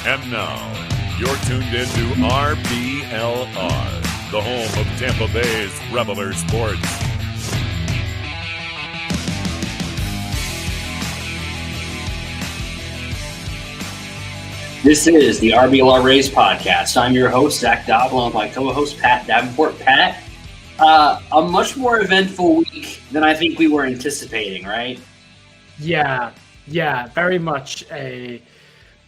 And now, you're tuned into RBLR, the home of Tampa Bay's RBLR Sports. This is the RBLR Rays podcast. I'm your host, Zach Dobb, along with my co-host, Pat Davenport. Pat, a much more eventful week than I think we were anticipating, right? Yeah, very much a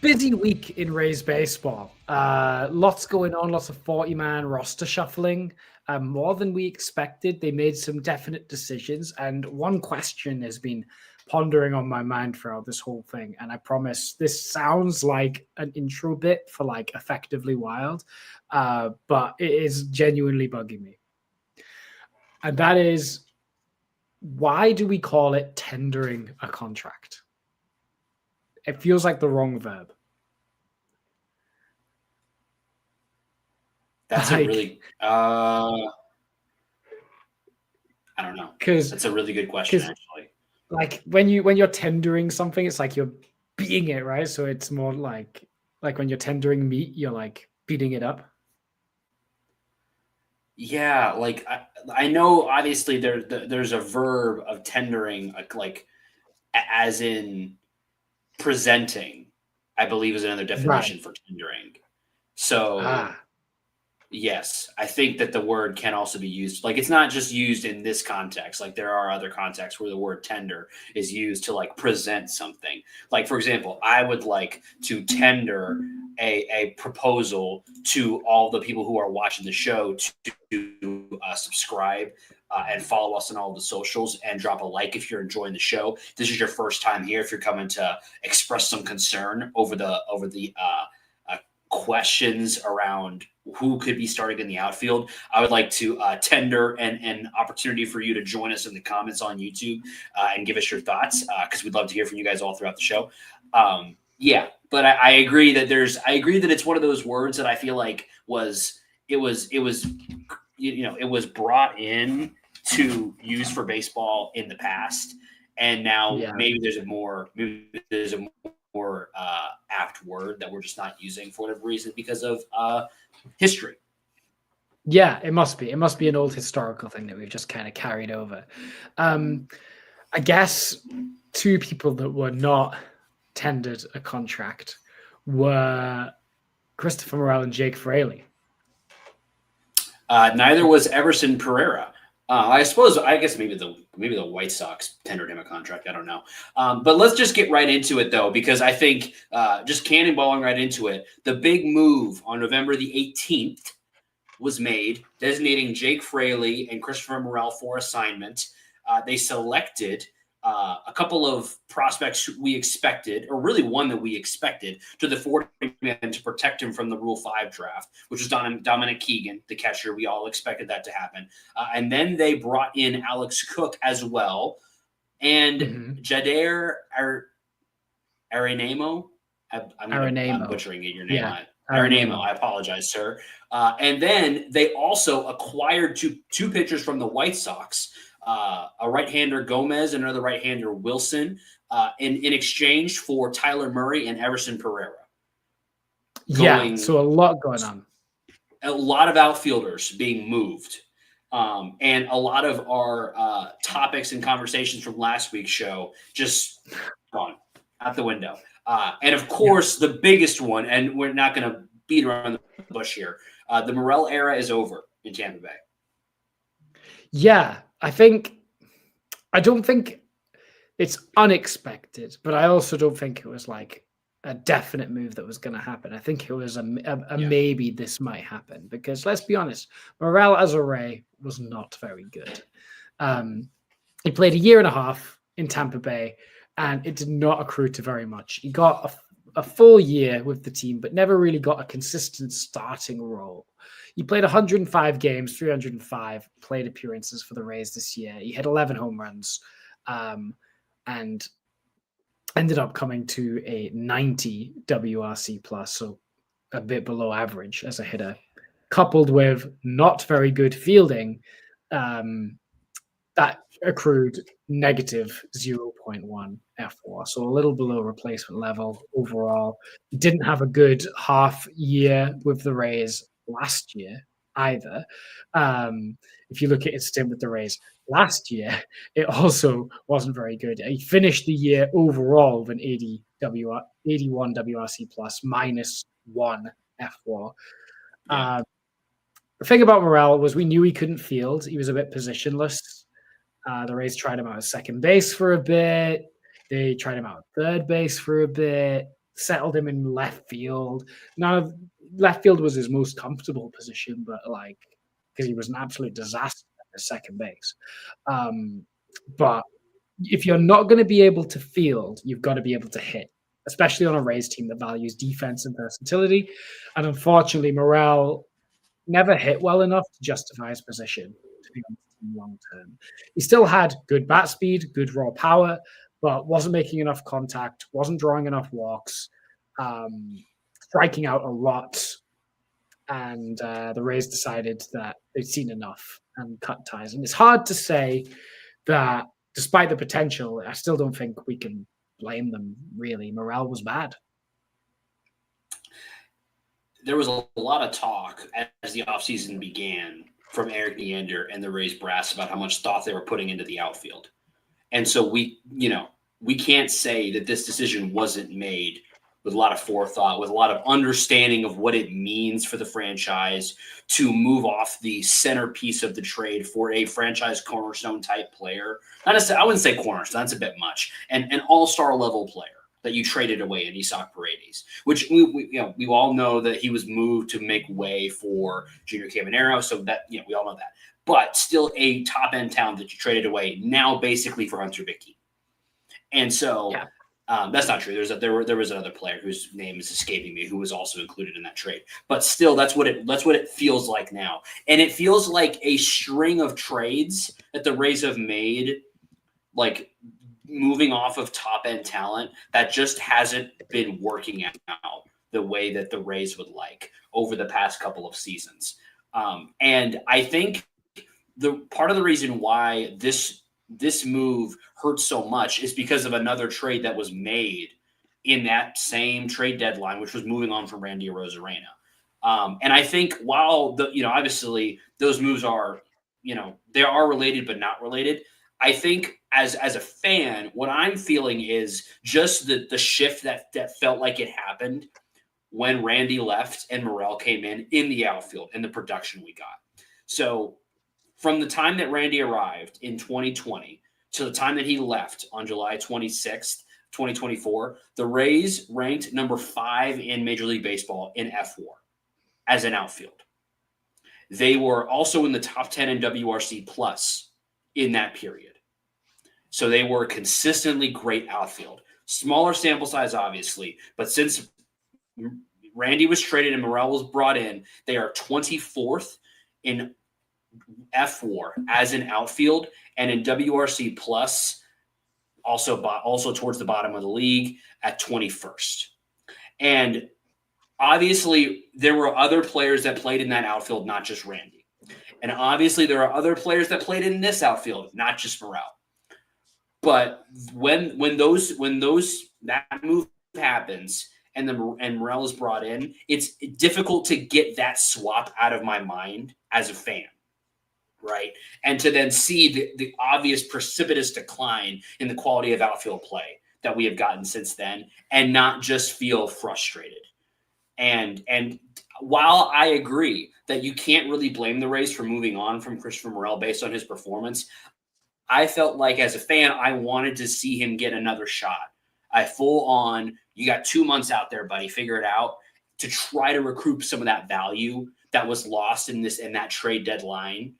busy week in Rays baseball. Lots going on, lots of 40-man roster shuffling, more than we expected. They made some definite decisions, and one question has been pondering on my mind throughout this whole thing, and I promise this sounds like an intro bit for like Effectively Wild, but it is genuinely bugging me. And that is, why do we call it tendering a contract? It feels like the wrong verb. That's a really, I don't know. Because that's a really good question, actually. Like when you're tendering something, it's like you're beating it, right? So it's more like when you're tendering meat, you're like beating it up. Yeah, like I know obviously there's a verb of tendering, like as in presenting, I believe is another definition for tendering. So yes, I think that the word can also be used. Like, it's not just used in this context. Like, there are other contexts where the word tender is used to like present something. Like, for example, I would like to tender a proposal to all the people who are watching the show to subscribe and follow us on all the socials and drop a like if you're enjoying the show. This is your first time here. If you're coming to express some concern over the questions around who could be starting in the outfield, I would like to tender an opportunity for you to join us in the comments on YouTube and give us your thoughts, because we'd love to hear from you guys all throughout the show. But I agree that it's one of those words that I feel like it was brought in to use for baseball in the past, and now maybe there's a more apt word that we're just not using for whatever reason because of history. Yeah, it must be an old historical thing that we've just kind of carried over. I guess two people that were not tendered a contract were Christopher Morel and Jake Fraley. Neither was Everson Pereira. I guess maybe the White Sox tendered him a contract. I don't know. But let's just get right into it, though, because I think just cannonballing right into it, the big move on November the 18th was made, designating Jake Fraley and Christopher Morel for assignment. They selected a couple of prospects we expected, or really one that we expected, to the 40-man to protect him from the Rule 5 draft, which was Dominic Keegan, the catcher. We all expected that to happen. And then they brought in Alex Cook as well, and Jader Arenamo. I'm butchering your name. Yeah. Arenamo, I apologize, sir. And then they also acquired two pitchers from the White Sox, a right-hander Gomez and another right-hander Wilson, in exchange for Tyler Murray and Everson Pereira. So a lot going on. A lot of outfielders being moved. And a lot of our topics and conversations from last week's show just gone out the window. And of course, the biggest one, and we're not going to beat around the bush here, the Morel era is over in Tampa Bay. Yeah, I don't think it's unexpected, but I also don't think it was like a definite move that was going to happen. I think it was a maybe this might happen, because let's be honest, Morel as a Ray was not very good. He played a year and a half in Tampa Bay, and it did not accrue to very much. He got a full year with the team, but never really got a consistent starting role. He played 105 games, 305 plate appearances for the Rays this year. He hit 11 home runs, and ended up coming to a 90 WRC plus, so a bit below average as a hitter, coupled with not very good fielding. that accrued negative 0.1 F4, so a little below replacement level overall. He didn't have a good half year with the Rays last year either. If you look at his stint with the Rays last year, it also wasn't very good. He finished the year overall with an 81 WRC plus -1 F4. Yeah. The thing about Morel was we knew he couldn't field. He was a bit positionless. The Rays tried him out at second base for a bit. They tried him out at third base for a bit, settled him in left field. Left field was his most comfortable position, but because he was an absolute disaster at second base. But if you're not going to be able to field, you've got to be able to hit, especially on a Rays team that values defense and versatility. And unfortunately, Morel never hit well enough to justify his position, to be honest, in long term. He still had good bat speed, good raw power, but wasn't making enough contact, wasn't drawing enough walks, striking out a lot. And the Rays decided that they'd seen enough and cut ties. And it's hard to say that despite the potential, I still don't think we can blame them, really. Morel was bad. There was a lot of talk as the offseason began from Eric Neander and the Rays brass about how much thought they were putting into the outfield. And so we can't say that this decision wasn't made with a lot of forethought, with a lot of understanding of what it means for the franchise to move off the centerpiece of the trade for a franchise cornerstone type player. I wouldn't say cornerstone, that's a bit much. And an all-star level player that you traded away in Isaac Paredes, which we all know that he was moved to make way for Junior Caminero. So that, we all know that, but still a top end talent that you traded away now basically for Hunter Bickey. And so that's not true. There was another player whose name is escaping me who was also included in that trade, but still that's what it feels like now. And it feels like a string of trades that the Rays have made, like moving off of top end talent that just hasn't been working out the way that the Rays would like over the past couple of seasons. And I think the part of the reason why this move hurts so much is because of another trade that was made in that same trade deadline, which was moving on from Randy Arozarena. And I think while obviously those moves are, they are related, but not related. I think as a fan, what I'm feeling is just the shift that felt like it happened when Randy left and Morel came in the outfield and the production we got. So from the time that Randy arrived in 2020 to the time that he left on July 26th, 2024, the Rays ranked number 5 in Major League Baseball in F4 as an outfield. They were also in the top 10 in WRC plus in that period. So they were consistently great outfield. Smaller sample size, obviously, but since Randy was traded and Morel was brought in, they are 24th in F4 as an outfield, and in WRC plus, also towards the bottom of the league at 21st. And obviously, there were other players that played in that outfield, not just Randy. And obviously, there are other players that played in this outfield, not just Morel. But when that move happens and Morel is brought in, it's difficult to get that swap out of my mind as a fan, right? And to then see the obvious precipitous decline in the quality of outfield play that we have gotten since then, and not just feel frustrated. And while I agree that you can't really blame the Rays for moving on from Christopher Morel based on his performance, I felt like as a fan, I wanted to see him get another shot. You got 2 months out there, buddy, figure it out, to try to recoup some of that value that was lost in that trade deadline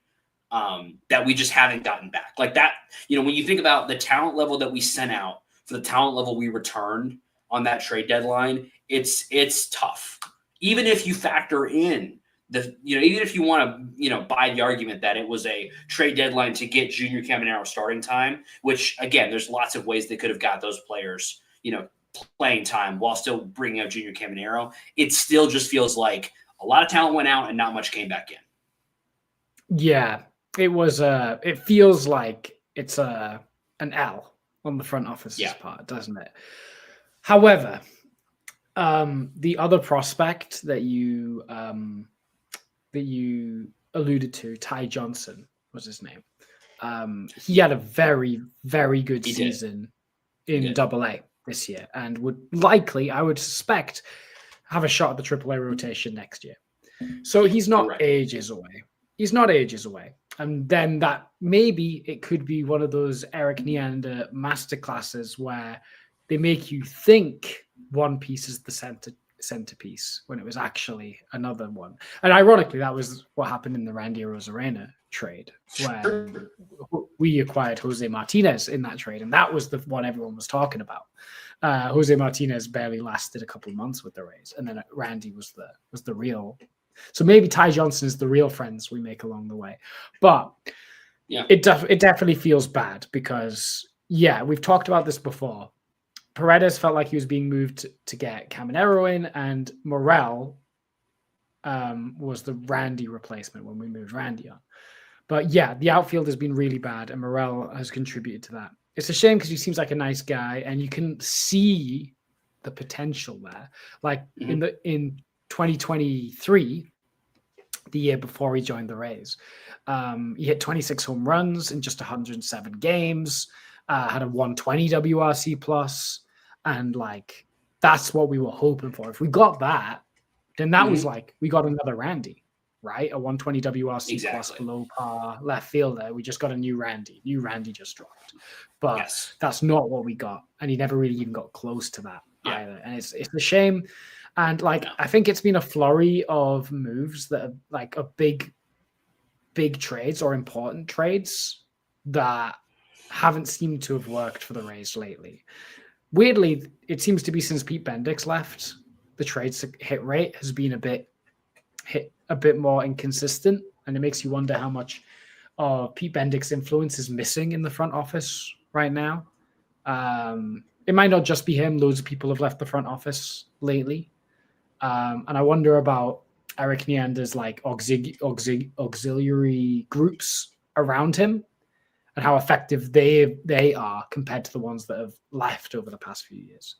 that we just haven't gotten back. Like that, when you think about the talent level that we sent out for the talent level we returned on that trade deadline, it's tough. Even if you factor in even if you want to, buy the argument that it was a trade deadline to get Junior Caminero starting time, which again, there's lots of ways they could have got those players, playing time while still bringing up Junior Caminero. It still just feels like a lot of talent went out and not much came back in. Yeah. it feels like it's an L on the front office's part, doesn't it? However, the other prospect that you alluded to, Ty Johnson was his name. He had a very, very good season in AA this year, and would likely, I would suspect, have a shot at the AAA rotation next year. So he's not ages away. He's not ages away. And then that maybe it could be one of those Eric Neander masterclasses where they make you think one piece is the centerpiece when it was actually another one. And ironically, that was what happened in the Randy Arozarena trade, where we acquired Jose Martinez in that trade. And that was the one everyone was talking about. Jose Martinez barely lasted a couple of months with the Rays. And then Randy was the real. So maybe Ty Johnson is the real friends we make along the way. But it definitely feels bad because, we've talked about this before. Paredes felt like he was being moved to get Caminero in, and Morel was the Randy replacement when we moved Randy on. But the outfield has been really bad, and Morel has contributed to that. It's a shame because he seems like a nice guy, and you can see the potential there. Like in 2023, the year before he joined the Rays, he hit 26 home runs in just 107 games. Had a 120 WRC plus, and like that's what we were hoping for. If we got that, then that was like we got another Randy, right? A 120 WRC plus below par left fielder. We just got a new Randy. New Randy just dropped, but that's not what we got, and he never really even got close to that either. And it's a shame. And like I think it's been a flurry of moves that are like a big trades or important trades that haven't seemed to have worked for the Rays lately. Weirdly, it seems to be since Pete Bendix left, the trades hit rate has been a bit more inconsistent, and it makes you wonder how much of Pete Bendix's influence is missing in the front office right now. It might not just be him. Loads of people have left the front office lately. And I wonder about Eric Neander's like auxiliary groups around him, and how effective they are compared to the ones that have left over the past few years.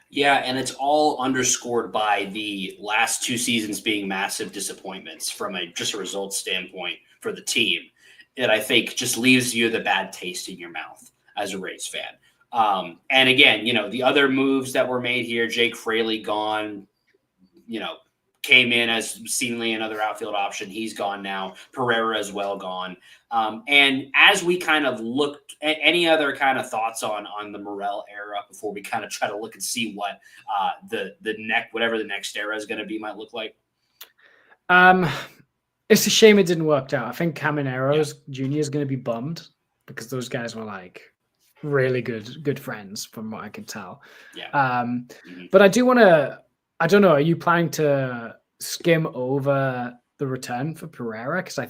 Yeah, and it's all underscored by the last two seasons being massive disappointments from just a results standpoint for the team. That I think just leaves you the bad taste in your mouth as a Rays fan. And again, the other moves that were made here, Jake Fraley gone, came in as seemingly another outfield option. He's gone now. Pereira as well gone. And as we kind of looked at any other kind of thoughts on the Morel era before we kind of try to look and see what whatever the next era is going to be might look like. It's a shame it didn't work out. I think Caminero's Jr. is going to be bummed because those guys were like really good friends from what I could tell. But I do want to, I don't know, are you planning to skim over the return for Pereira? Because I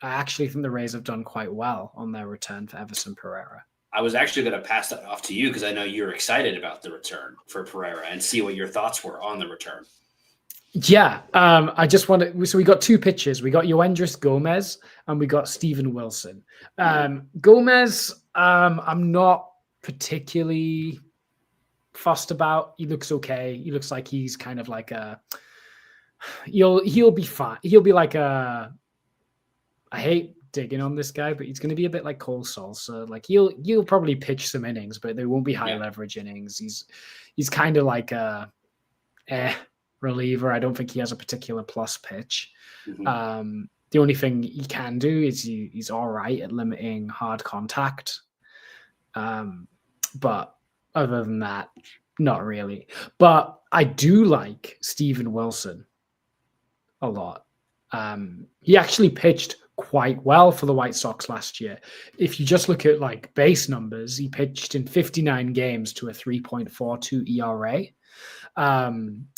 actually think the Rays have done quite well on their return for Everson Pereira. I was actually going to pass that off to you because I know you're excited about the return for Pereira and see what your thoughts were on the return. Yeah, I just wanted. So we got two pitchers. We got Yoendris Gomez and we got Steven Wilson. Gomez, I'm not particularly fussed about. He looks okay. He looks like he's kind of like he'll be fine. He'll be like I hate digging on this guy, but he's going to be a bit like Cole Salsa. Like he'll probably pitch some innings, but they won't be high leverage innings. He's kind of like a reliever. I don't think he has a particular plus pitch. The only thing he can do is he's all right at limiting hard contact. But other than that, not really. But I do like Steven Wilson a lot. He actually pitched quite well for the White Sox last year. If you just look at like base numbers, he pitched in 59 games to a 3.42 ERA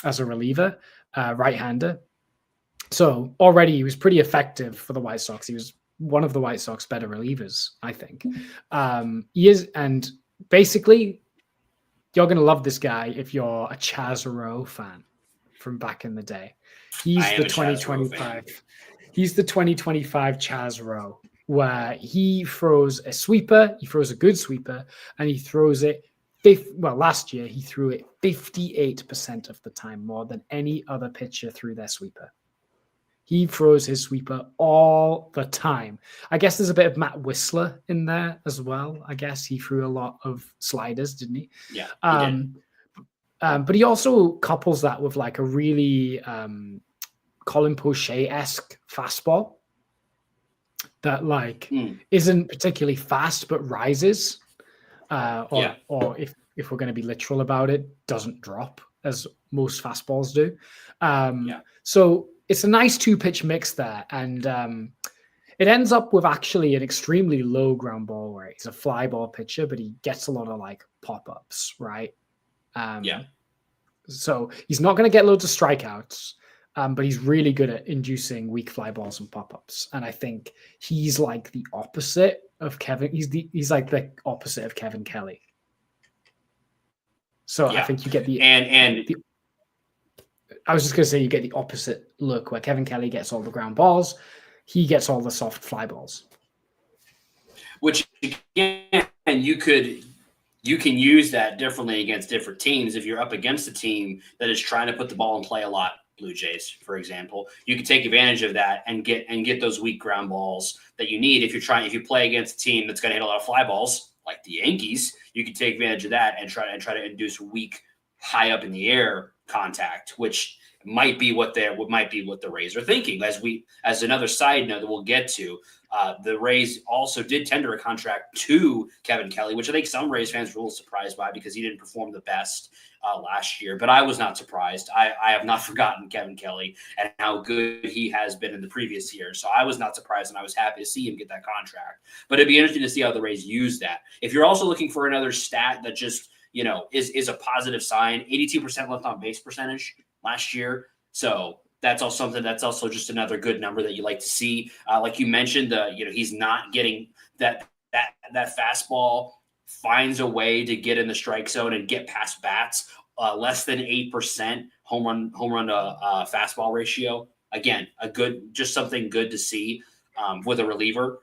as a reliever, right-hander. So already he was pretty effective for the White Sox. He was one of the White Sox better relievers, I think. He is, and basically, you're going to love this guy if you're a Chaz Rowe fan from back in the day. He's the 2025. He's the 2025 Chaz Rowe, where he throws a sweeper, he throws a good sweeper, and he throws it. Last year he threw it 58% of the time, more than any other pitcher threw their sweeper. He throws his sweeper all the time. I guess there's a bit of Matt Whistler in there as well. I guess he threw a lot of sliders, didn't he? Yeah, he did. But he also couples that with like a really Colin Poche-esque fastball that isn't particularly fast but rises, or if we're going to be literal about it, doesn't drop as most fastballs do. So it's a nice 2-pitch mix there, and it ends up with actually an extremely low ground ball rate. He's a fly ball pitcher, but he gets a lot of like pop-ups, right? So he's not going to get loads of strikeouts, but he's really good at inducing weak fly balls and pop-ups. And I think he's like the opposite of Kevin. He's like the opposite of Kevin Kelly. So I think you get I was just going to say you get the opposite look where Kevin Kelly gets all the ground balls. He gets all the soft fly balls. Which, again, you can use that differently against different teams. If you're up against a team that is trying to put the ball in play a lot, Blue Jays, for example, you can take advantage of that and get those weak ground balls that you need. If you play against a team that's going to hit a lot of fly balls, like the Yankees, you can take advantage of that and try to induce weak, high up in the air contact, which might be what the Rays are thinking. As another side note that we'll get to, the Rays also did tender a contract to Kevin Kelly, which I think some Rays fans were a little surprised by because he didn't perform the best last year. But I was not surprised. I have not forgotten Kevin Kelly and how good he has been in the previous year. So I was not surprised, and I was happy to see him get that contract. But it'd be interesting to see how the Rays use that. If you're also looking for another stat that just is a positive sign, 82% left on base percentage last year. So that's also just another good number that you like to see. Like you mentioned, he's not getting that fastball finds a way to get in the strike zone and get past bats. Less than 8% home run to fastball ratio. Again, just something good to see with a reliever.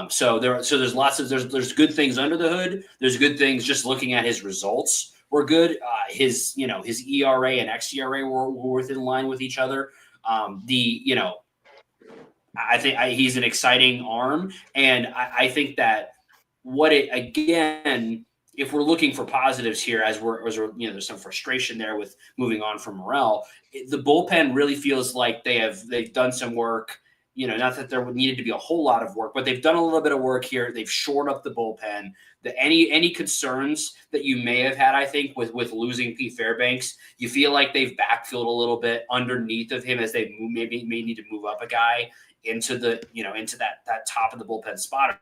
So there's lots of there's good things under the hood. There's good things just looking at his results were good. His ERA and xERA were within line with each other. I think he's an exciting arm, and I think that if we're looking for positives here, as we're there's some frustration there with moving on from Morel. The bullpen really feels like they've done some work. Not that there needed to be a whole lot of work, but they've done a little bit of work here. They've shored up the bullpen. Any concerns that you may have had, I think, with losing Pete Fairbanks, you feel like they've backfilled a little bit underneath of him as they may need to move up a guy into the into that top of the bullpen spot.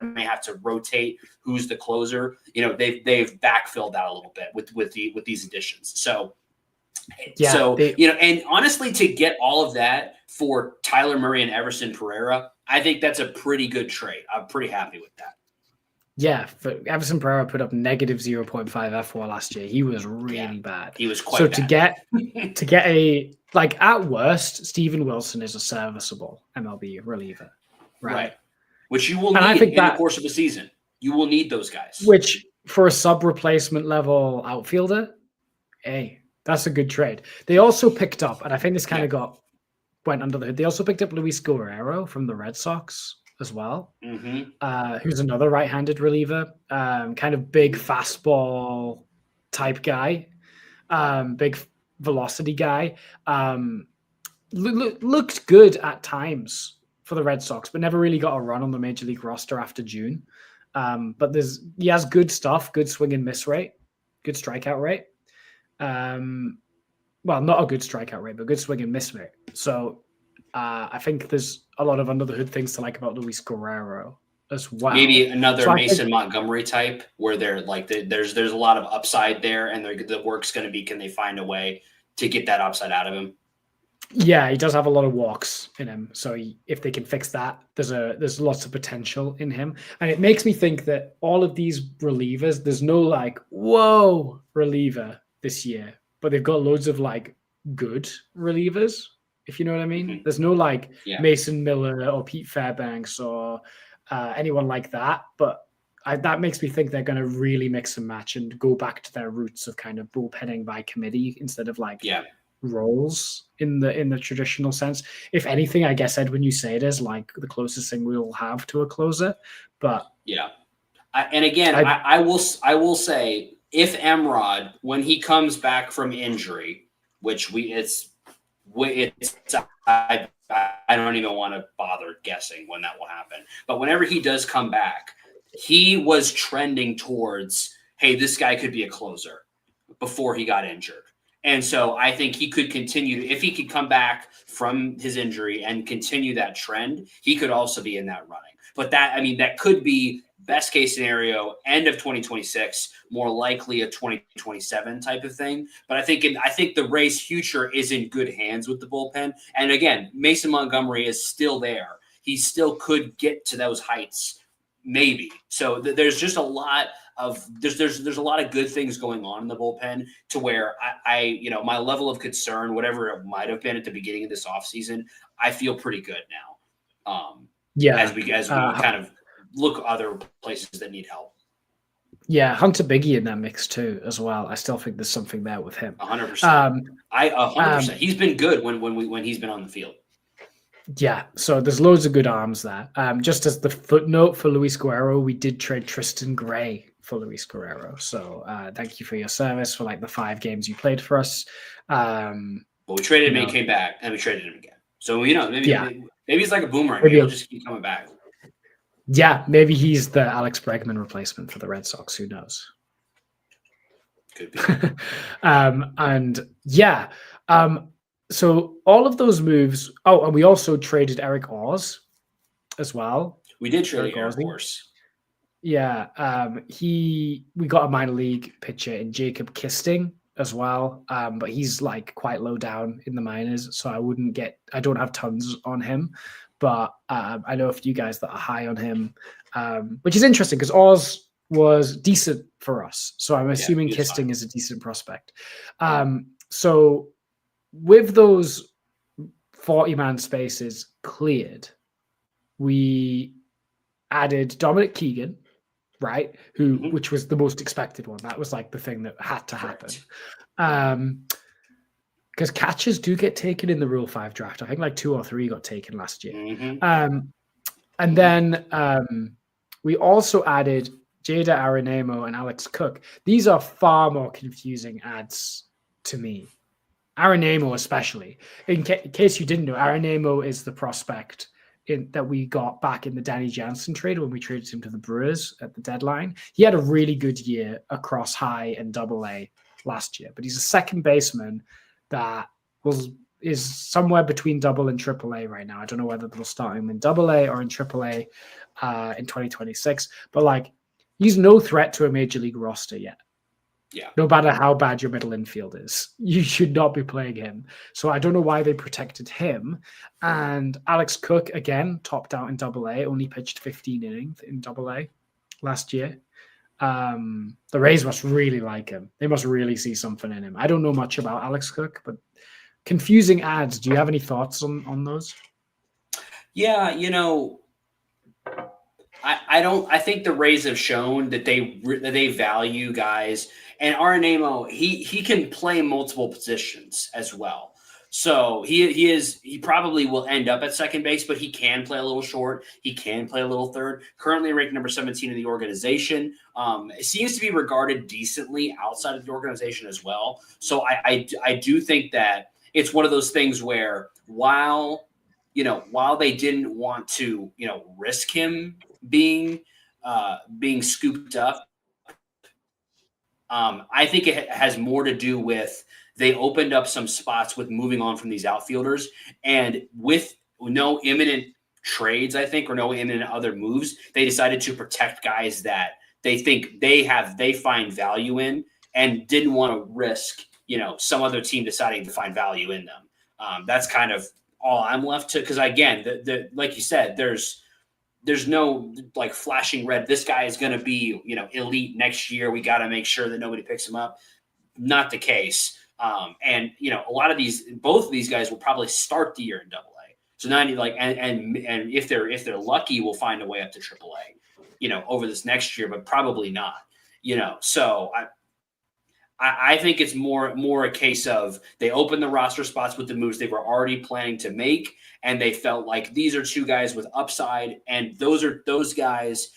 May have to rotate who's the closer. They've backfilled that a little bit with these additions. So. And honestly, to get all of that for Tyler Murray and Everson Pereira, I think that's a pretty good trade. I'm pretty happy with that. Yeah, Everson Pereira put up negative 0.5 F4 last year. He was really bad. He was quite bad. to get a at worst, Steven Wilson is a serviceable MLB reliever, right? Which you will need in the course of the season. You will need those guys. Which for a sub replacement level outfielder, hey. That's a good trade. They also picked up, and I think this kind of went under the hood. They also picked up Luis Guerrero from the Red Sox as well, who's another right-handed reliever, kind of big fastball type guy, big velocity guy. Looked good at times for the Red Sox, but never really got a run on the major league roster after June. But he has good stuff, good swing and miss rate, good strikeout rate. Well, not a good strikeout rate, but good swing and miss rate. So I think there's a lot of under the hood things to like about Luis Guerrero as well. Maybe another Mason Montgomery type where there's a lot of upside there, and the work's going to be, can they find a way to get that upside out of him? Yeah, he does have a lot of walks in him. So if they can fix that, there's lots of potential in him. And it makes me think that all of these relievers, there's no whoa reliever this year, but they've got loads of good relievers, if you know what I mean. Mhm. There's no like Yeah. Mason Miller or Pete Fairbanks or anyone like that. But that makes me think they're going to really mix and match and go back to their roots of kind of bullpenning by committee instead of like roles in the traditional sense. If anything, I guess, Ed, when you say it is like the closest thing we will have to a closer. But yeah. I will say, if Emrod, when he comes back from injury, which I don't even want to bother guessing when that will happen. But whenever he does come back, he was trending towards, hey, this guy could be a closer before he got injured. And so I think he could continue, if he could come back from his injury and continue that trend, he could also be in that running. But that could be best case scenario, end of 2026, more likely a 2027 type of thing. But I think the Rays' future is in good hands with the bullpen. And again, Mason Montgomery is still there. He still could get to those heights, maybe. So there's just a lot of there's a lot of good things going on in the bullpen to where I my level of concern, whatever it might have been at the beginning of this offseason, I feel pretty good now. As we kind of look other places that need help. Yeah, Hunter Biggie in that mix too, as well. I still think there's something there with him. 100%. 100%. He's been good when he's been on the field. Yeah, so there's loads of good arms there. Just as the footnote for Luis Guerrero, we did trade Tristan Gray for Luis Guerrero. So thank you for your service for like the 5 games you played for us. Well, we traded him and he came back, and we traded him again. So maybe it's like a boomerang. Maybe he'll just keep coming back. Yeah, maybe he's the Alex Bregman replacement for the Red Sox. Who knows? Could be. So all of those moves. Oh, and we also traded Eric Oz as well. We did trade Eric Oz. Yeah, we got a minor league pitcher in Jacob Kisting as well, but he's like quite low down in the minors, so I don't have tons on him, but I know a few guys that are high on him, which is interesting because Oz was decent for us, so I'm assuming Kisting is a decent prospect. So with those 40-man spaces cleared, we added Dominic Keegan, right? Which was the most expected one. That was like the thing that had to happen. Because catchers do get taken in the Rule 5 draft. I think like 2 or 3 got taken last year. And then we also added Jada Aranemo and Alex Cook. These are far more confusing adds to me. Aranemo especially. In case you didn't know, Aranemo is the prospect that we got back in the Danny Jansen trade when we traded him to the Brewers at the deadline. He had a really good year across high and AA last year, but he's a second baseman that is somewhere between double and AAA right now. I don't know whether they'll start him in AA or in AAA in 2026, but like he's no threat to a major league roster yet. Yeah. No matter how bad your middle infield is, you should not be playing him. So I don't know why they protected him. And Alex Cook, again, topped out in AA, only pitched 15 innings in AA last year. The Rays must really like him. They must really see something in him. I don't know much about Alex Cook, but confusing ads. Do you have any thoughts on those? Yeah, I think the Rays have shown that they value guys. And Aranemo, he can play multiple positions as well. So he probably will end up at second base, but he can play a little short. He can play a little third. Currently ranked number 17 in the organization. It seems to be regarded decently outside of the organization as well. So I do think that it's one of those things where while they didn't want to, risk him being scooped up, I think it has more to do with they opened up some spots with moving on from these outfielders, and with no imminent trades, I think, or no imminent other moves, they decided to protect guys that they think they find value in, and didn't want to risk, some other team deciding to find value in them. That's kind of all I'm left to, because again, the like you said, there's no like flashing red. This guy is going to be, elite next year. We got to make sure that nobody picks him up. Not the case. And a lot of both of these guys will probably start the year in Double A. So now, and if they're lucky, we'll find a way up to Triple A, over this next year, but probably not. So I think it's more a case of they opened the roster spots with the moves they were already planning to make, and they felt like these are two guys with upside, and those guys,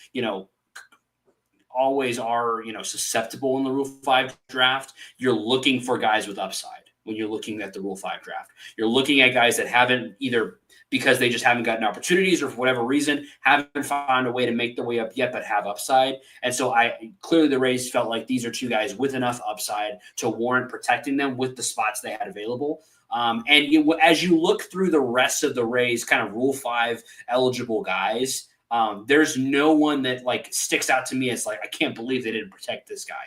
always are, susceptible in the Rule 5 draft. You're looking for guys with upside when you're looking at the Rule 5 draft. You're looking at guys that haven't, either because they just haven't gotten opportunities or for whatever reason, haven't found a way to make their way up yet, but have upside. And so clearly the Rays felt like these are two guys with enough upside to warrant protecting them with the spots they had available. As you look through the rest of the Rays kind of Rule 5 eligible guys, there's no one that sticks out to me as I can't believe they didn't protect this guy,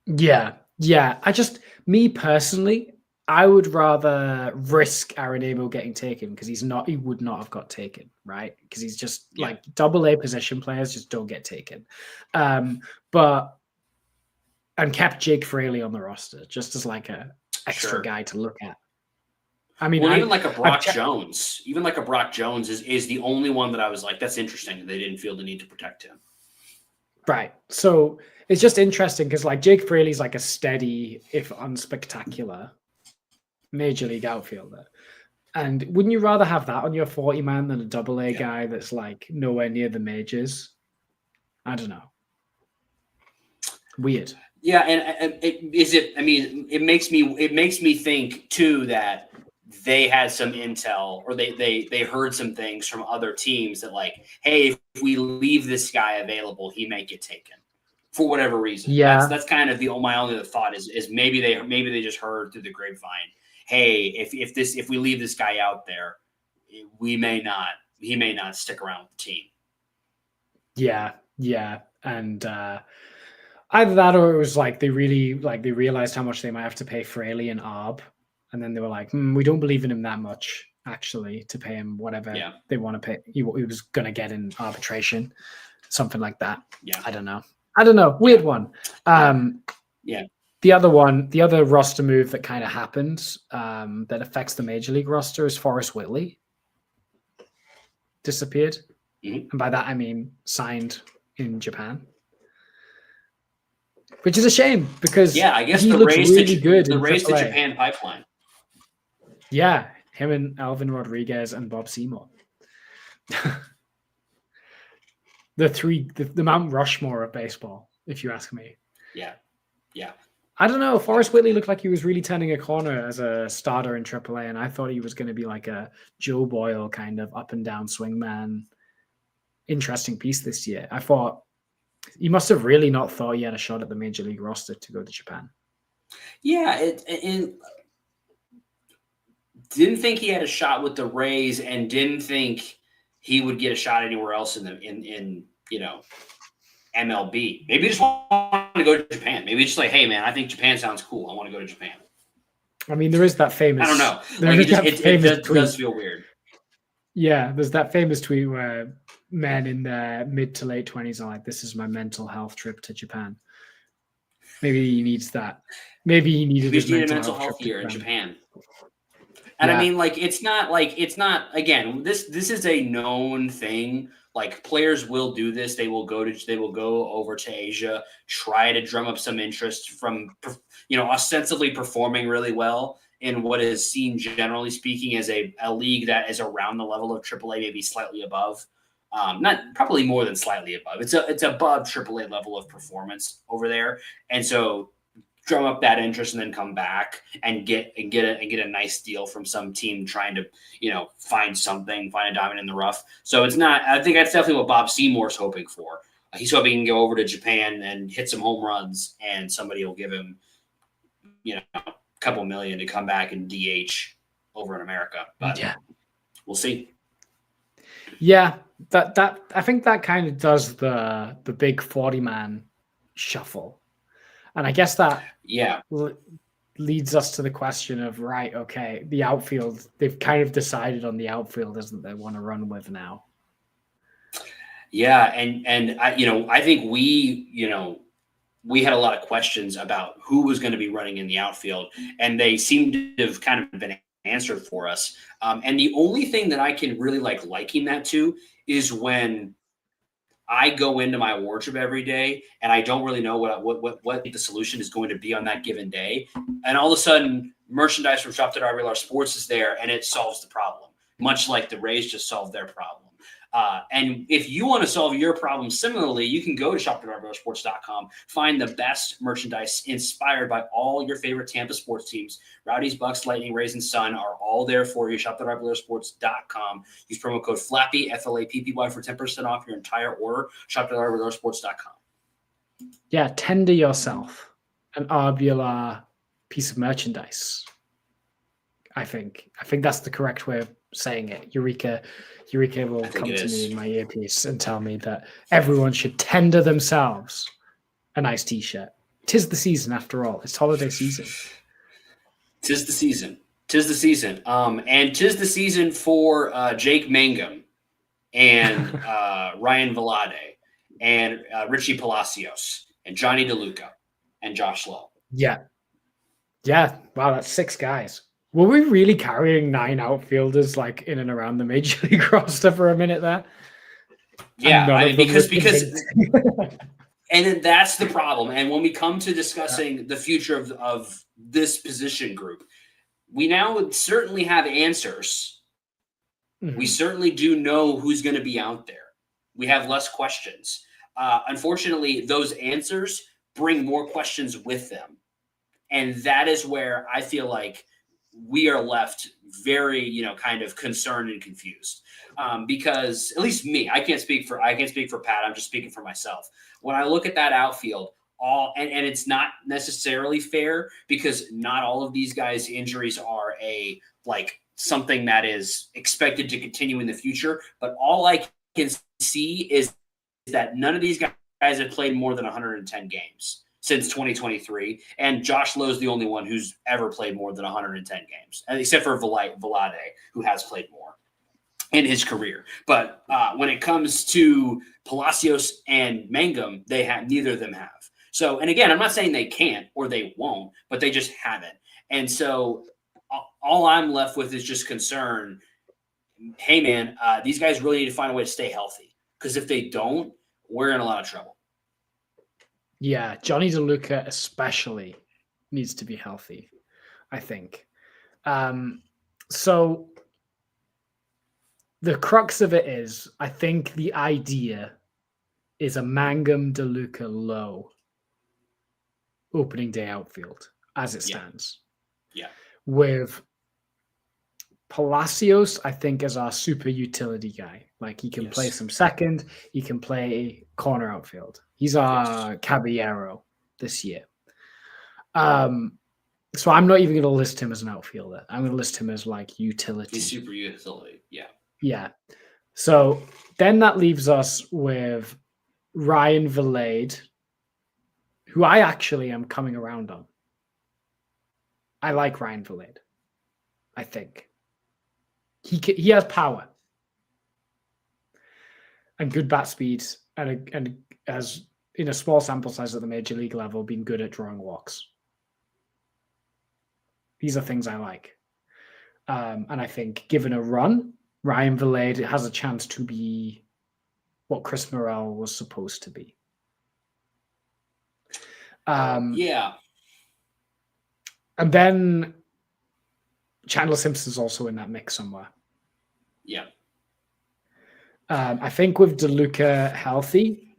Yeah. Me personally, I would rather risk Arenado getting taken because he would not have got taken, right? Because he's just Double A position players just don't get taken. And kept Jake Fraley on the roster just as a extra guy to look at. I mean, even a Brock Jones, is the only one that I was like, that's interesting. They didn't feel the need to protect him. Right. So it's just interesting because Jake Fraley's a steady, if unspectacular, major league outfielder. And wouldn't you rather have that on your 40 man than a Double A guy that's nowhere near the majors? I don't know. Weird. Yeah, and it makes me think too that they had some intel, or they heard some things from other teams that hey, if we leave this guy available, he may get taken for whatever reason. Yeah, that's kind of my only other thought is maybe they just heard through the grapevine, hey, if we leave this guy out there, he may not stick around with the team. Yeah, and either that or it was they really they realized how much they might have to pay Fraley and Arb. And then they were like, we don't believe in him that much, actually, to pay him whatever they want to pay. He was going to get in arbitration, something like that. Yeah. I don't know. Weird one. Yeah. The other roster move that kind of happened that affects the Major League roster is Forrest Whitley. Disappeared. Mm-hmm. And by that, I mean signed in Japan. Which is a shame because I guess he the looks race really good. The race to Japan pipeline. Yeah, him and Alvin Rodriguez and Bob Seymour. the Mount Rushmore of baseball, if you ask me. Yeah. I don't know. Forrest Whitley looked like he was really turning a corner as a starter in AAA, and I thought he was going to be like a Joe Boyle kind of up and down swingman. Interesting piece this year. I thought he must have really not thought he had a shot at the Major League roster to go to Japan. Yeah, it didn't think he had a shot with the Rays, and didn't think he would get a shot anywhere else in MLB. Maybe he just wanted to go to Japan. Maybe just hey man, I think Japan sounds cool. I want to go to Japan. I mean, there is that famous. I don't know. It does feel weird. Yeah, there's that famous tweet where men in their mid to late 20s are like, "This is my mental health trip to Japan." Maybe he needs that. Maybe he needed his mental health year in Japan. And I mean, it's not again, this is a known thing. Players will do this. They will go over to Asia, try to drum up some interest from, ostensibly performing really well in what is seen, generally speaking, as a league that is around the level of AAA, maybe slightly above. Not probably more than slightly above. It's above AAA level of performance over there. And so drum up that interest and then come back and get a nice deal from some team trying to, find a diamond in the rough. So it's not, I think that's definitely what Bob Seymour's hoping for. He's hoping he can go over to Japan and hit some home runs, and somebody will give him, a couple million to come back and DH over in America. But we'll see. Yeah, that I think that kind of does the big 40-man shuffle. And I guess that leads us to the question of, right, okay, the outfield, they've kind of decided on the outfielders that they want to run with now. Yeah, and I think we, we had a lot of questions about who was going to be running in the outfield, and they seem to have kind of been answered for us. And the only thing that I can really liking that to is when I go into my wardrobe every day and I don't really know what the solution is going to be on that given day. And all of a sudden, merchandise from RBLR Sports is there and it solves the problem, much like the Rays just solved their problem. And if you want to solve your problem similarly, you can go to shop.rblrsports.com, find the best merchandise inspired by all your favorite Tampa sports teams. Rowdies, Bucks, Lightning, Rays, and Sun are all there for you. Shop.rblrsports.com. Use promo code FLAPPY, FLAPPY, for 10% off your entire order. Shop.rblrsports.com. Yeah, tender yourself an RBLR piece of merchandise. I think that's the correct way of saying it. Eureka will come to me in my earpiece and tell me that everyone should tender themselves a nice t-shirt. 'Tis the season after all. It's holiday season. Tis the season. And 'tis the season for Jake Mangum and Ryan Velade and Richie Palacios and Johnny DeLuca and Josh Lowe. Yeah. Wow, that's 6 guys. Were we really carrying 9 outfielders in and around the Major League roster for a minute there? Yeah, because and then that's the problem. And when we come to discussing the future of this position group, we now certainly have answers. Mm-hmm. We certainly do know who's going to be out there. We have less questions. Unfortunately, those answers bring more questions with them. And that is where I feel like we are left very, kind of concerned and confused, because at least me, I can't speak for Pat. I'm just speaking for myself. When I look at that outfield, and it's not necessarily fair because not all of these guys' injuries are something that is expected to continue in the future. But all I can see is that none of these guys have played more than 110 games since 2023, and Josh Lowe's the only one who's ever played more than 110 games, except for Velade, who has played more in his career. But when it comes to Palacios and Mangum, neither of them have. So, and again, I'm not saying they can't or they won't, but they just haven't. And so all I'm left with is just concern. Hey, man, these guys really need to find a way to stay healthy, because if they don't, we're in a lot of trouble. Yeah, Johnny DeLuca especially needs to be healthy, I think. So the crux of it is, I think the idea is a Mangum, DeLuca, Lowe opening day outfield as it stands. Yeah. With Palacios, I think, as our super utility guy. He can play some second, he can play corner outfield. He's our Caballero this year. So I'm not even going to list him as an outfielder. I'm going to list him as utility. He's super utility. Yeah. Yeah. So then that leaves us with Ryan Velade, who I actually am coming around on. I like Ryan Velade. I think he has power and good bat speed, and has, in a small sample size at the major league level, been good at drawing walks. These are things I like. And I think given a run, Ryan Velade has a chance to be what Chris Morel was supposed to be. Yeah. And then Chandler Simpson's also in that mix somewhere. Yeah. I think with DeLuca healthy,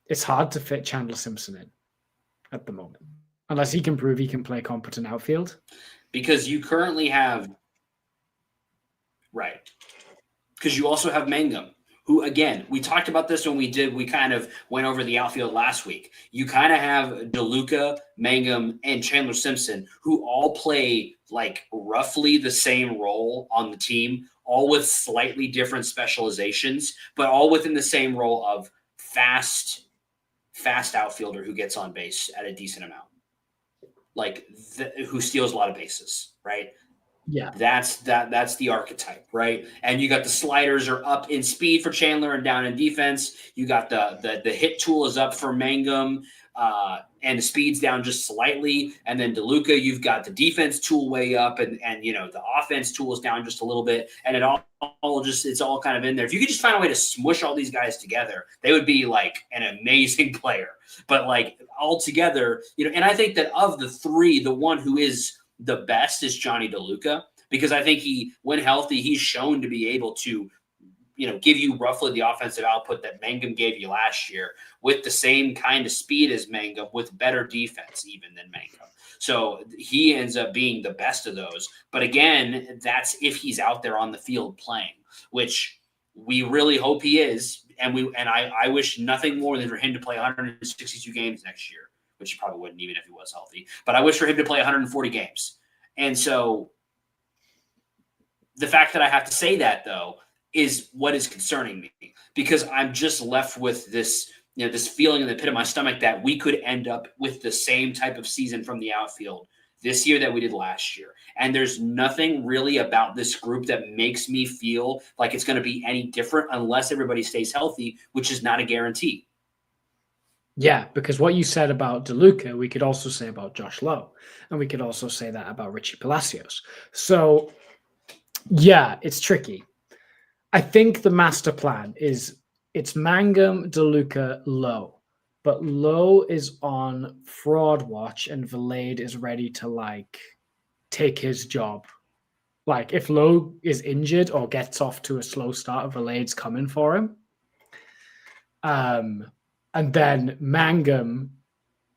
it's hard to fit Chandler Simpson in at the moment, unless he can prove he can play competent outfield. Because you currently have, right, because you also have Mangum, who, again, we talked about this when we kind of went over the outfield last week. You kind of have DeLuca, Mangum, and Chandler Simpson, who all play roughly the same role on the team, all with slightly different specializations, but all within the same role of fast outfielder who gets on base at a decent amount, who steals a lot of bases, right? Yeah, that's the archetype, right? And you got the sliders are up in speed for Chandler and down in defense. You got the hit tool is up for Mangum, and the speed's down just slightly. And then DeLuca, you've got the defense tool way up, and the offense tool is down just a little bit, and it's all kind of in there. If you could just find a way to smush all these guys together, they would be like an amazing player. But like all together, and I think that of the three, the one who is the best is Johnny DeLuca, because I think when healthy, he's shown to be able to give you roughly the offensive output that Mangum gave you last year, with the same kind of speed as Mangum, with better defense even than Mangum. So he ends up being the best of those. But again, that's if he's out there on the field playing, which we really hope he is. And I wish nothing more than for him to play 162 games next year, which he probably wouldn't even if he was healthy. But I wish for him to play 140 games. And so the fact that I have to say that, though, is what is concerning me, because I'm just left with this, this feeling in the pit of my stomach that we could end up with the same type of season from the outfield this year that we did last year. And there's nothing really about this group that makes me feel like it's going to be any different unless everybody stays healthy, which is not a guarantee. Yeah, because what you said about DeLuca, we could also say about Josh Lowe, and we could also say that about Richie Palacios. So, yeah, it's tricky. I think the master plan is it's Mangum, DeLuca, Lowe. But Lowe is on fraud watch and Valade is ready to take his job. Like if Lowe is injured or gets off to a slow start, Valade's coming for him. And then Mangum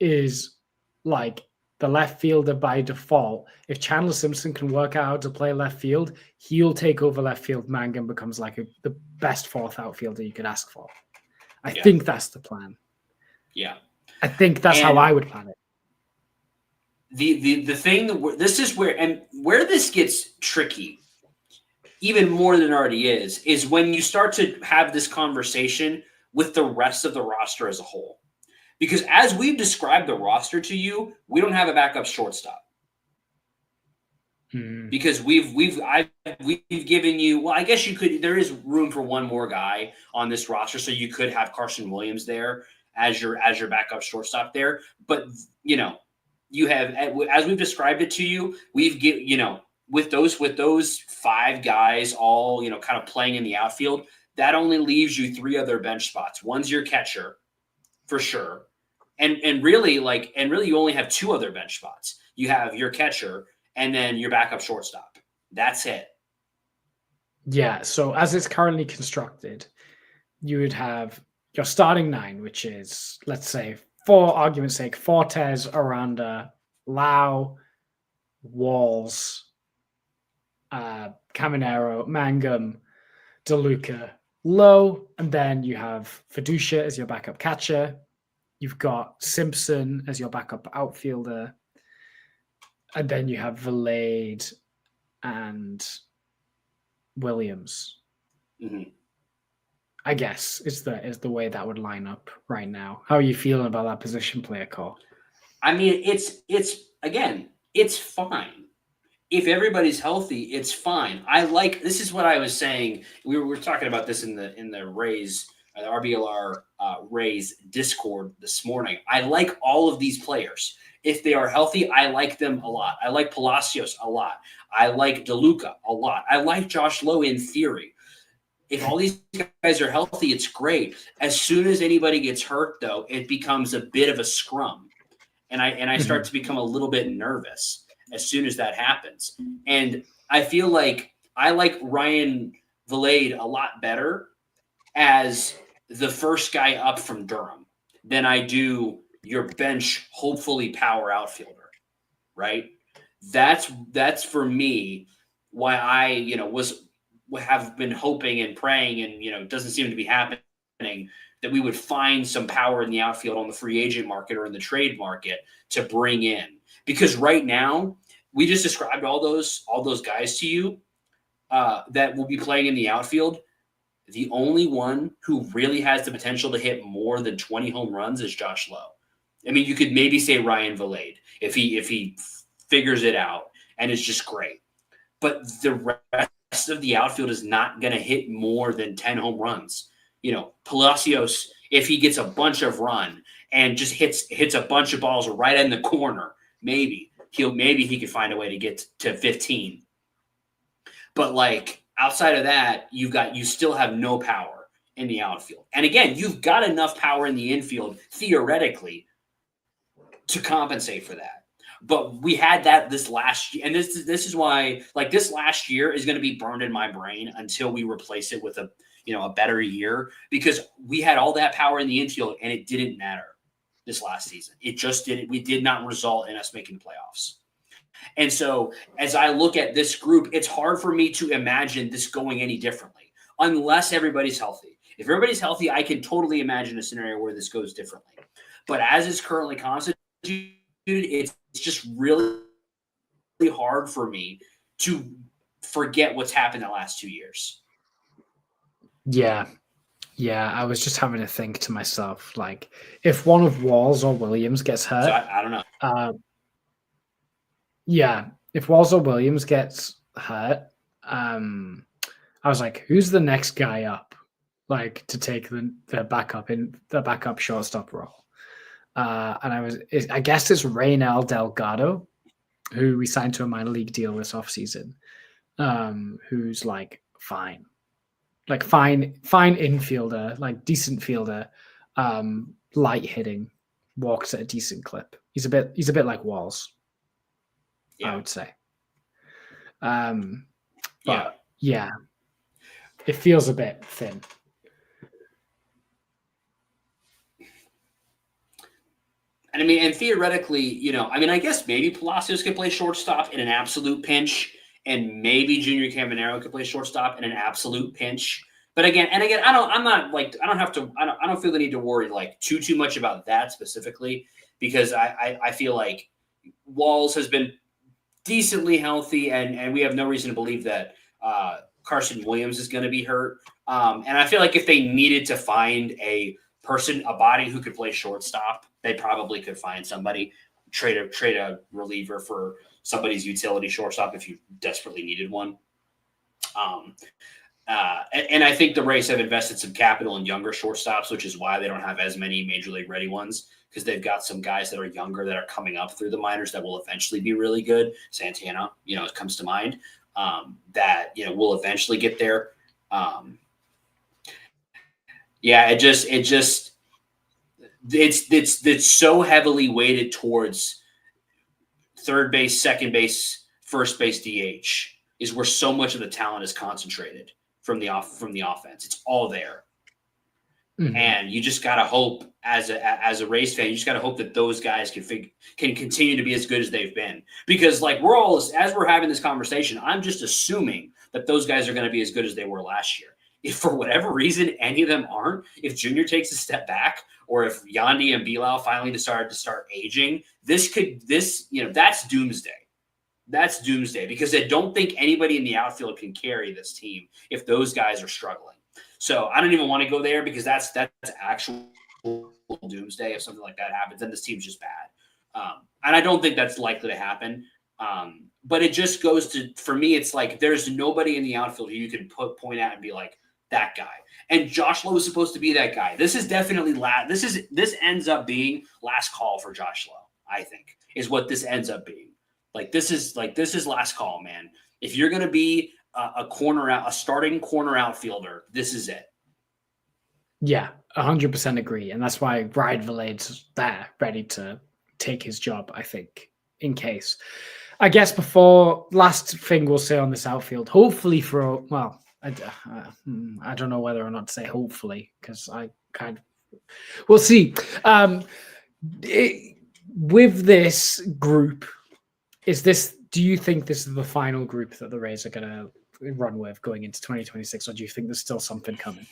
is like the left fielder by default. If Chandler Simpson can work out how to play left field, he'll take over left field. Mangum becomes the best fourth outfielder you could ask for. I think that's the plan. Yeah. I think that's how I would plan it. The thing that this is where this gets tricky, even more than it already is when you start to have this conversation with the rest of the roster as a whole. Because as we've described the roster to you, we don't have a backup shortstop. Because we've given you, well, I guess there is room for one more guy on this roster, so you could have Carson Williams there as your backup shortstop there. But you have, as we've described it to you, with those five guys all kind of playing in the outfield, that only leaves you three other bench spots. One's your catcher, for sure. And really you only have two other bench spots. You have your catcher and then your backup shortstop. That's it. Yeah. So as it's currently constructed, you would have your starting nine, which is, let's say, for argument's sake, Fortes, Aranda, Lau, Walls, Caminero, Mangum, DeLuca, Lowe, and then you have Fiducia as your backup catcher. You've got Simpson as your backup outfielder. And then you have Valade and Williams. Mm-hmm. I guess is the way that would line up right now. How are you feeling about that position player call? I mean, it's fine. If everybody's healthy, it's fine. This is what I was saying. We were talking about this in the Rays, the RBLR Rays Discord this morning. I like all of these players. If they are healthy, I like them a lot. I like Palacios a lot. I like DeLuca a lot. I like Josh Lowe in theory. If all these guys are healthy, it's great. As soon as anybody gets hurt, though, it becomes a bit of a scrum. And I start to become a little bit nervous as soon as that happens. And I feel like I like Ryan Valade a lot better as the first guy up from Durham than I do your bench, hopefully power outfielder, right? That's for me why I, have been hoping and praying, and it doesn't seem to be happening, that we would find some power in the outfield on the free agent market or in the trade market to bring in. Because right now, we just described all those guys to you that will be playing in the outfield. The only one who really has the potential to hit more than 20 home runs is Josh Lowe. I mean, you could maybe say Ryan Valade if he figures it out, and it's just great. But the rest of the outfield is not going to hit more than 10 home runs. Palacios, if he gets a bunch of run and just hits a bunch of balls right in the corner, maybe he could find a way to get to 15. But like outside of that, you still have no power in the outfield. And again, you've got enough power in the infield theoretically to compensate for that. But we had that this last year, and this is why like this last year is going to be burned in my brain until we replace it with a better year, because we had all that power in the infield and it didn't matter this last season. It just didn't. We did not result in us making the playoffs. And so as I look at this group, it's hard for me to imagine this going any differently unless everybody's healthy. If everybody's healthy, I can totally imagine a scenario where this goes differently. But as it's currently constituted, it's just really hard for me to forget what's happened the last 2 years. Yeah. I was just having to think to myself, like, if one of Walls or Williams gets hurt, So I don't know. Yeah, if Walls or Williams gets hurt, I was like, who's the next guy up, like, to take the backup shortstop role? And I guess it's Reynel Delgado, who we signed to a minor league deal this offseason, who's like fine infielder, like decent fielder, light hitting, walks at a decent clip. He's a bit like Walls. Yeah. I would say. But yeah, it feels a bit thin. And I mean, and theoretically, I guess maybe Palacios could play shortstop in an absolute pinch, and maybe Junior Caminero could play shortstop in an absolute pinch. But again, I don't feel the need to worry like too much about that specifically, because I feel like Walls has been decently healthy, and we have no reason to believe that Carson Williams is going to be hurt. And I feel like if they needed to find a body who could play shortstop, they probably could find somebody, trade a reliever for somebody's utility shortstop if you desperately needed one. And I think the Rays have invested some capital in younger shortstops, which is why they don't have as many major league ready ones, because they've got some guys that are younger that are coming up through the minors that will eventually be really good. Santana, it comes to mind, that, will eventually get there. It's so heavily weighted towards third base, second base, first base, DH is where so much of the talent is concentrated from the offense. It's all there. Mm-hmm. And you just got to hope as a Rays fan, you just got to hope that those guys can continue to be as good as they've been. Because like as we're having this conversation, I'm just assuming that those guys are going to be as good as they were last year. If for whatever reason any of them aren't, if Junior takes a step back, or if Yandy and Bilal finally decided to start aging, that's doomsday. That's doomsday, because I don't think anybody in the outfield can carry this team if those guys are struggling. So I don't even want to go there, because that's actual doomsday. If something like that happens, then this team's just bad. And I don't think that's likely to happen. But it just goes to, for me, it's like there's nobody in the outfield who you can point at and be like, that guy. And Josh Lowe is supposed to be that guy. This is definitely this ends up being last call for Josh Lowe, I think, is what this ends up being. This is last call, man. If you're going to be a starting corner outfielder, this is it. Yeah, 100% agree. And that's why Ryan Villade's there, ready to take his job, I think, in case. I guess before, last thing we'll say on this outfield, hopefully I don't know whether or not to say hopefully, because we'll see. With this group, do you think this is the final group that the Rays are going to run with going into 2026, or do you think there's still something coming?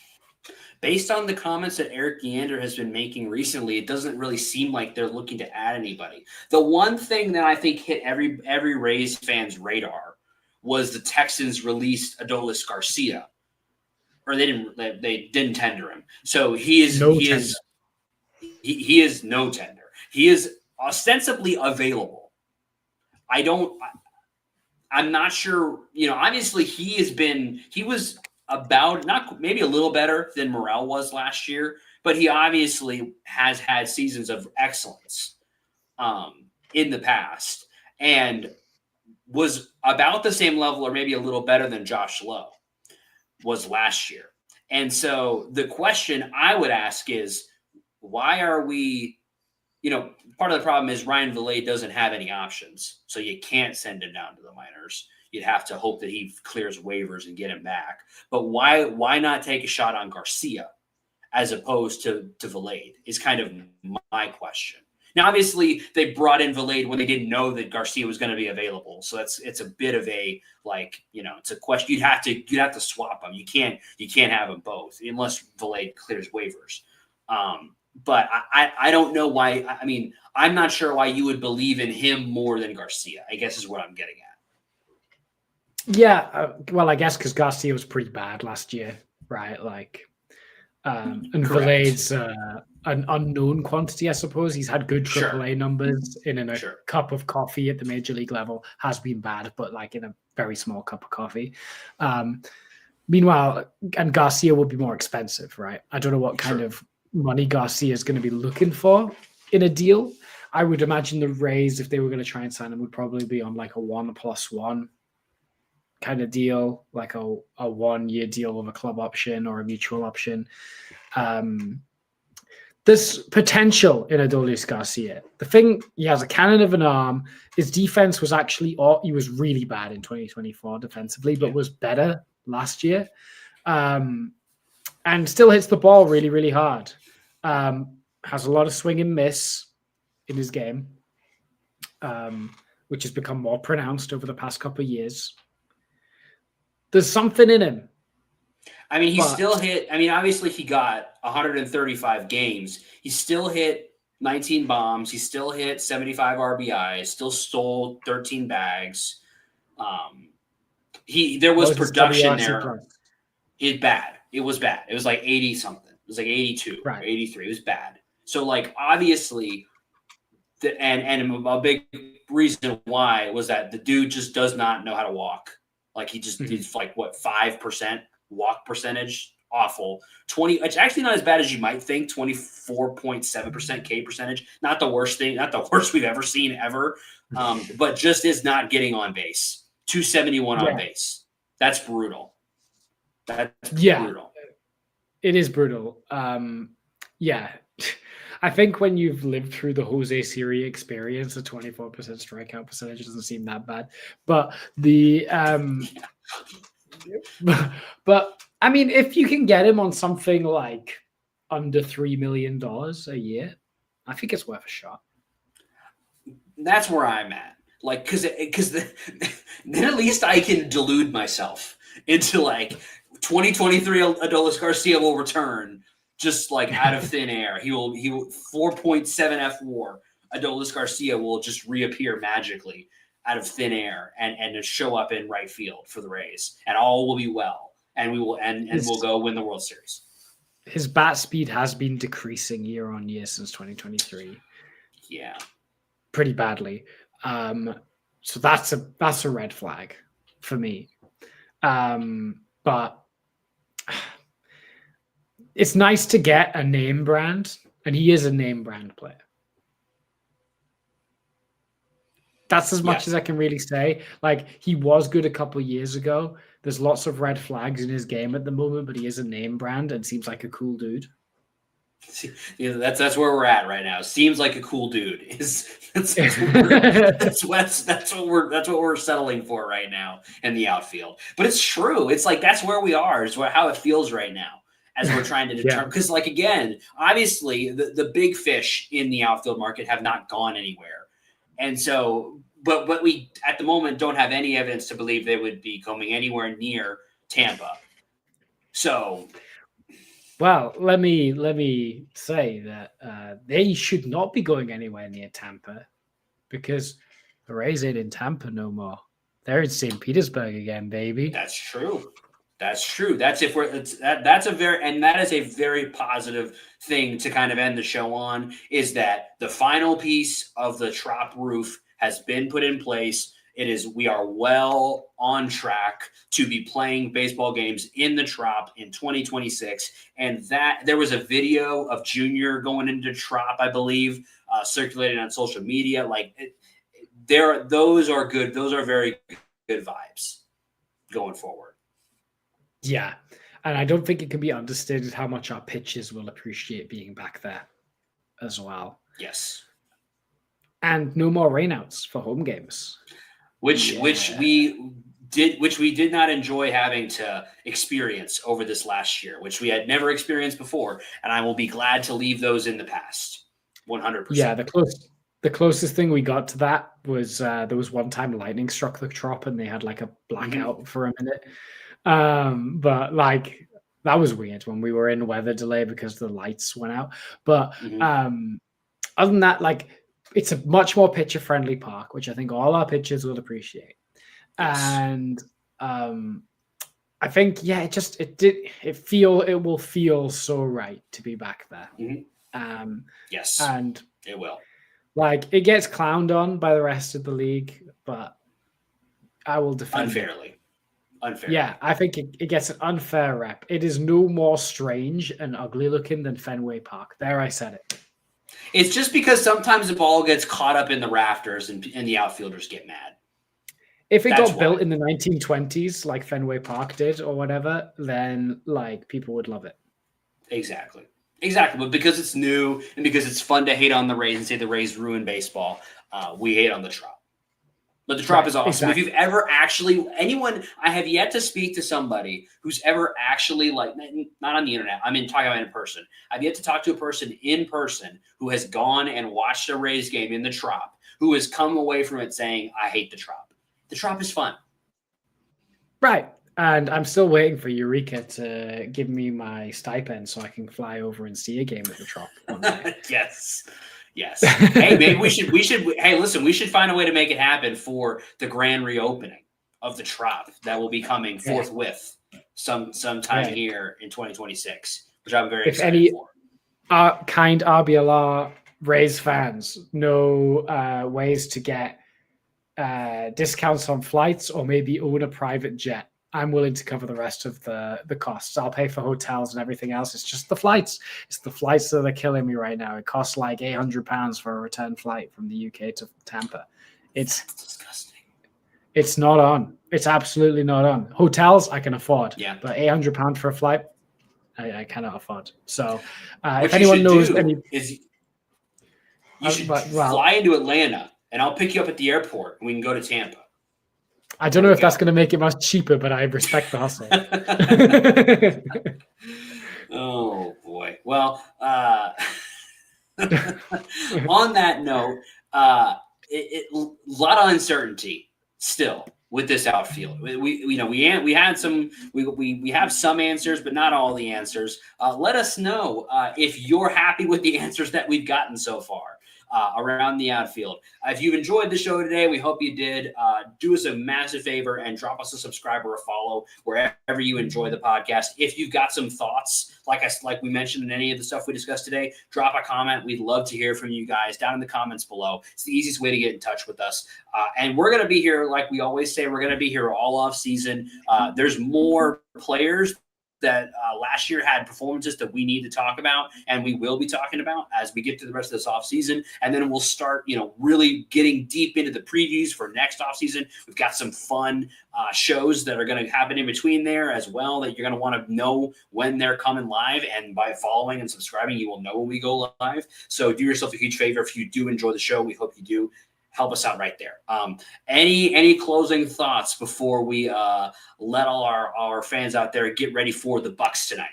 Based on the comments that Eric Leander has been making recently, it doesn't really seem like they're looking to add anybody. The one thing that I think hit every Rays fan's radar was the Texans released Adolis Garcia, or they didn't tender him. So he is no tender. He is ostensibly available. I'm not sure, obviously he was about maybe a little better than Morel was last year, but he obviously has had seasons of excellence in the past and was about the same level or maybe a little better than Josh Lowe was last year. And so the question I would ask is, why are we, part of the problem is Ryan Vilade doesn't have any options. So you can't send him down to the minors. You'd have to hope that he clears waivers and get him back. But why not take a shot on Garcia as opposed to Vilade is kind of my question. Now, obviously, they brought in Vilade when they didn't know that Garcia was going to be available. So it's a bit of a it's a question. You'd have to swap them. You can't have them both unless Vilade clears waivers. But I don't know why. I mean, I'm not sure why you would believe in him more than Garcia, I guess is what I'm getting at. Yeah. Well, I guess because Garcia was pretty bad last year, right? And Vilade's an unknown quantity, I suppose. He's had good AAA numbers in a cup of coffee at the major league level. Has been bad, but in a very small cup of coffee. Meanwhile, and Garcia will be more expensive, right? I don't know what kind of money Garcia is going to be looking for in a deal. I would imagine the Rays, if they were going to try and sign him, would probably be on a 1+1 kind of deal, like a 1-year deal with a club option or a mutual option. There's potential in Adolis Garcia. The thing, he has a cannon of an arm. His defense was actually, he was really bad in 2024 defensively, but was better last year. And still hits the ball really, really hard. Has a lot of swing and miss in his game, which has become more pronounced over the past couple of years. There's something in him. I mean, still hit. I mean, obviously, he got 135 games. He still hit 19 bombs. He still hit 75 RBIs. Still stole 13 bags. There was production there. It's bad. It was bad. It was 80 something. It was 82 or 83. It was bad. So obviously, and a big reason why was that the dude just does not know how to walk. He just did 5% walk percentage, awful. 20. It's actually not as bad as you might think. 24.7% K percentage. Not the worst thing. Not the worst we've ever seen ever. But just is not getting on base. 271 on base. That's brutal. That's brutal. It is brutal. I think when you've lived through the Jose Siri experience, a 24% strikeout percentage doesn't seem that bad. But but I mean, if you can get him on something under $3 million a year, I think it's worth a shot. That's where I'm at. Because then at least I can delude myself into 2023 Adolis Garcia will return just out of thin air. He will 4.7 F WAR. Adolis Garcia will just reappear magically out of thin air and show up in right field for the Rays, and all will be well, and we will and we'll go win the World Series. His bat speed has been decreasing year on year since 2023. Yeah, pretty badly. So that's a red flag for me. But it's nice to get a name brand, and he is a name brand player. That's as much as I can really say. He was good a couple of years ago. There's lots of red flags in his game at the moment, but he is a name brand and seems like a cool dude. That's where we're at right now. Seems like a cool dude. That's what we're settling for right now in the outfield. But it's true. It's that's where we are. It's how it feels right now as we're trying to determine. Because again, obviously the big fish in the outfield market have not gone anywhere, and so but we at the moment don't have any evidence to believe they would be coming anywhere near Tampa. So. Well, let me say that they should not be going anywhere near Tampa because the Rays ain't in Tampa no more. They're in St. Petersburg again, baby. That's true. That's true. That is a very positive thing to kind of end the show on, is that the final piece of the Trop roof has been put in place. We are well on track to be playing baseball games in the Trop in 2026. And that there was a video of Junior going into Trop, I believe, circulating on social media. Those are good. Those are very good vibes going forward. Yeah. And I don't think it can be understated how much our pitchers will appreciate being back there as well. Yes. And no more rainouts for home games. Which we did not enjoy having to experience over this last year, which we had never experienced before. And I will be glad to leave those in the past. 100%. Yeah, the closest thing we got to that was there was one time lightning struck the Trop and they had like a blackout for a minute. But like that was weird when we were in weather delay because the lights went out. But other than that, like it's a much more pitcher friendly park, which I think all our pitchers will appreciate. Yes. And I think it will feel so right to be back there. Yes, and it will. Like it gets clowned on by the rest of the league, but I will defend unfairly. Yeah, I think it gets an unfair rep. It is no more strange and ugly looking than Fenway Park. There, I said it. It's just because sometimes the ball gets caught up in the rafters and the outfielders get mad. If it got built in the 1920s, like Fenway Park did or whatever, then like people would love it. Exactly. But because it's new and because it's fun to hate on the Rays and say the Rays ruin baseball, we hate on the Trop. But the Trop is awesome. Exactly. If you've ever I have yet to speak to somebody who's ever actually not on the internet. Talking about in person. I've yet to talk to a person in person who has gone and watched a Rays game in the Trop, who has come away from it saying, I hate the Trop. The Trop is fun. Right. And I'm still waiting for Eureka to give me my stipend so I can fly over and see a game at the Trop one day. Yes. Hey, maybe we should. Hey, listen, we should find a way to make it happen for the grand reopening of the Trop that will be coming forthwith sometime here in 2026, which I'm very excited for. Kind RBLR Rays fans know ways to get discounts on flights or maybe own a private jet, I'm willing to cover the rest of the costs. I'll pay for hotels and everything else. It's just the flights. It's the flights that are killing me right now. It costs like £800 for a return flight from the UK to Tampa. That's disgusting. It's not on. It's absolutely not on. Hotels I can afford. Yeah. But £800 for a flight, I cannot afford. So if anyone knows any, you should fly into Atlanta and I'll pick you up at the airport and we can go to Tampa. I don't know if that's going to make it much cheaper, but I respect the hustle. Oh, boy. Well, on that note, a lot of uncertainty still with this outfield. We have some answers, but not all the answers. Let us know if you're happy with the answers that we've gotten so far. Around the outfield. If you've enjoyed the show today, we hope you did. Do us a massive favor and drop us a subscribe or a follow wherever you enjoy the podcast. If you've got some thoughts, like we mentioned in any of the stuff we discussed today, drop a comment. We'd love to hear from you guys down in the comments below. It's the easiest way to get in touch with us. And we're going to be here, like we always say, we're going to be here all off season. There's more players that last year had performances that we need to talk about and we will be talking about as we get to the rest of this offseason. And then we'll start, really getting deep into the previews for next offseason. We've got some fun shows that are going to happen in between there as well that you're going to want to know when they're coming live. And by following and subscribing, you will know when we go live. So do yourself a huge favor. If you do enjoy the show, we hope you do. Help us out right there. Any closing thoughts before we let all our fans out there get ready for the Bucks tonight?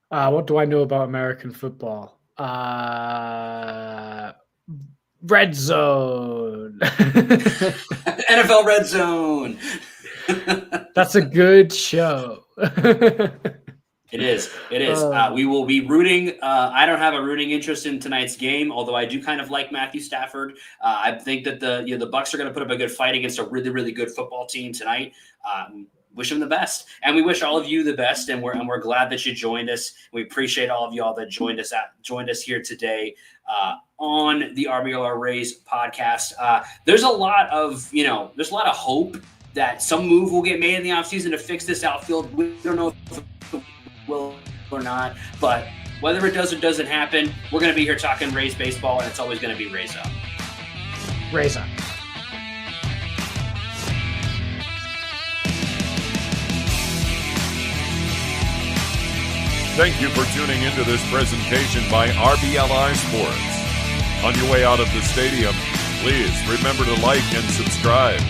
What do I know about American football? Red Zone. NFL Red Zone. That's a good show. It is. We will be rooting. I don't have a rooting interest in tonight's game, although I do kind of like Matthew Stafford. I think that the Bucks are going to put up a good fight against a really, really good football team tonight. Wish them the best, and we wish all of you the best. And we're glad that you joined us. We appreciate all of y'all that joined us here today. on the RBLR Rays podcast. There's a lot of hope that some move will get made in the offseason to fix this outfield. We don't know if it will or not, but whether it does or doesn't happen, we're going to be here talking Rays baseball, and it's always going to be Rays up. Rays up. Thank you for tuning into this presentation by RBLR Sports. On your way out of the stadium, please remember to like and subscribe.